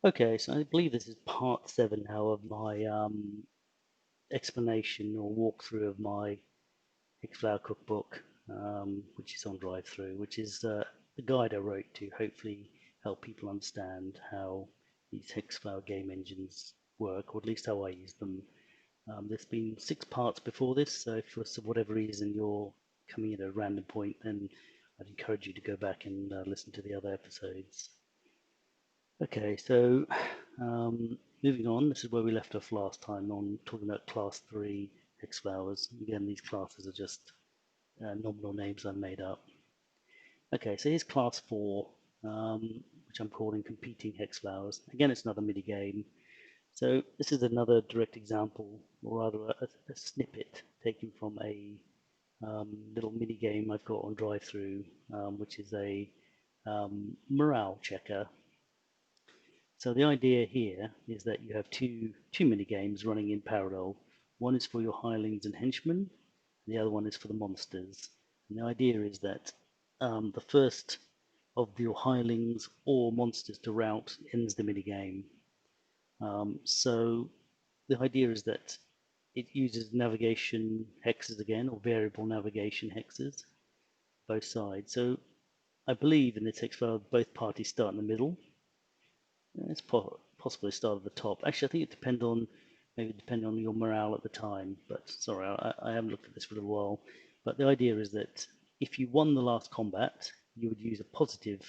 Okay, so I believe this is part 7 now of my explanation or walkthrough of my Hex Flower Cookbook, which is on drive-through, which is the guide I wrote to hopefully help people understand how these Hex Flower game engines work, or at least how I use them. There's been 6 parts before this, so if for whatever reason you're coming at a random point, then I'd encourage you to go back and listen to the other episodes. Okay, so moving on, this is where we left off last time on talking about class 3 hex flowers. Again, these classes are just nominal names I made up. Okay, so here's class 4, which I'm calling competing hex flowers. Again, it's another mini game. So this is another direct example, or rather a snippet taken from a little mini game I've got on drive-through, which is a morale checker. So the idea here is that you have two mini games running in parallel. One is for your hirelings and henchmen, and the other one is for the monsters. And the idea is that the first of your hirelings or monsters to rout ends the mini game. So the idea is that it uses navigation hexes again, or variable navigation hexes, both sides. So I believe in this hex file both parties start in the middle. It's possibly start at the top. Actually, I think it depends on your morale at the time. But sorry, I haven't looked at this for a little while. But the idea is that if you won the last combat, you would use a positive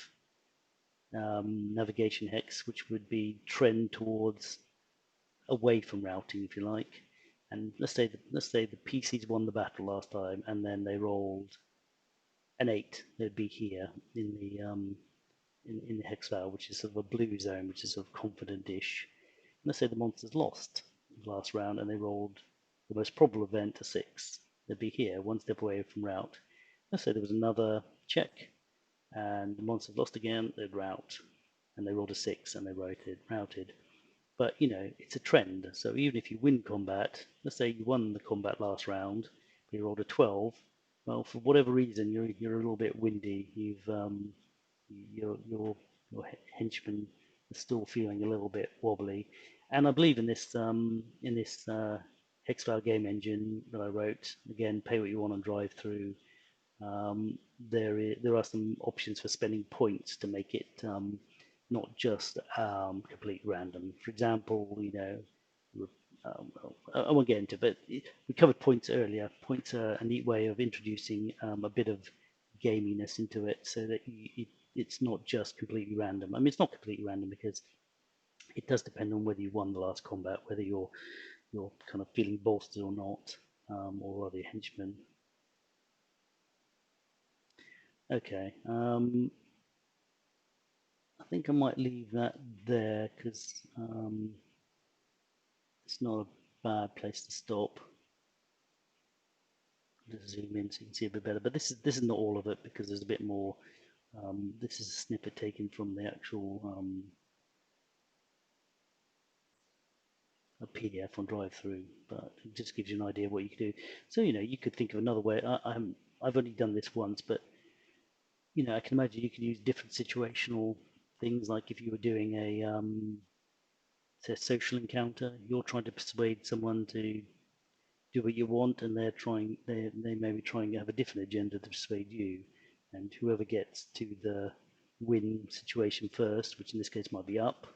navigation hex, which would be trend towards away from routing, if you like. And let's say the PCs won the battle last time, and then they rolled an 8. They'd be here in the in the hex file, which is sort of a blue zone, which is sort of confident-ish. Let's say the monsters lost the last round and they rolled the most probable event, a 6. They'd be here, one step away from rout. Let's say there was another check and the monsters lost again, they'd rout. And they rolled a 6 and they routed. But, it's a trend. So even if you win combat, let's say you won the combat last round, but you rolled a 12, well, for whatever reason, you're a little bit windy. Your henchman is still feeling a little bit wobbly. And I believe in this Hexfile game engine that I wrote. Again, pay what you want on drive through. There are some options for spending points to make it not just complete random. For example, I won't get into it, but we covered points earlier. Points are a neat way of introducing a bit of gaminess into it, so that it's not just completely random. I mean, it's not completely random because it does depend on whether you won the last combat, whether you're kind of feeling bolstered or not, or other henchmen. Okay, I think I might leave that there because it's not a bad place to stop. Just zoom in so you can see a bit better. But this is not all of it because there's a bit more. This is a snippet taken from the actual a PDF on drive-through, but it just gives you an idea of what you could do. So you could think of another way. I've only done this once, but I can imagine you could use different situational things, like if you were doing say a social encounter, you're trying to persuade someone to do what you want, and they may be trying to have a different agenda to persuade you, and whoever gets to the win situation first, which in this case might be up,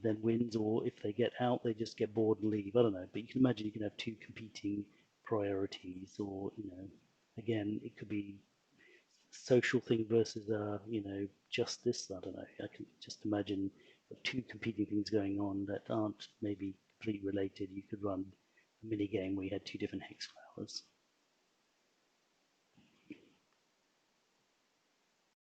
then wins, or if they get out, they just get bored and leave. I don't know, but you can imagine you can have two competing priorities, or again, it could be social thing versus justice. I don't know. I can just imagine two competing things going on that aren't maybe completely related. You could run a mini game where you had two different hex flowers.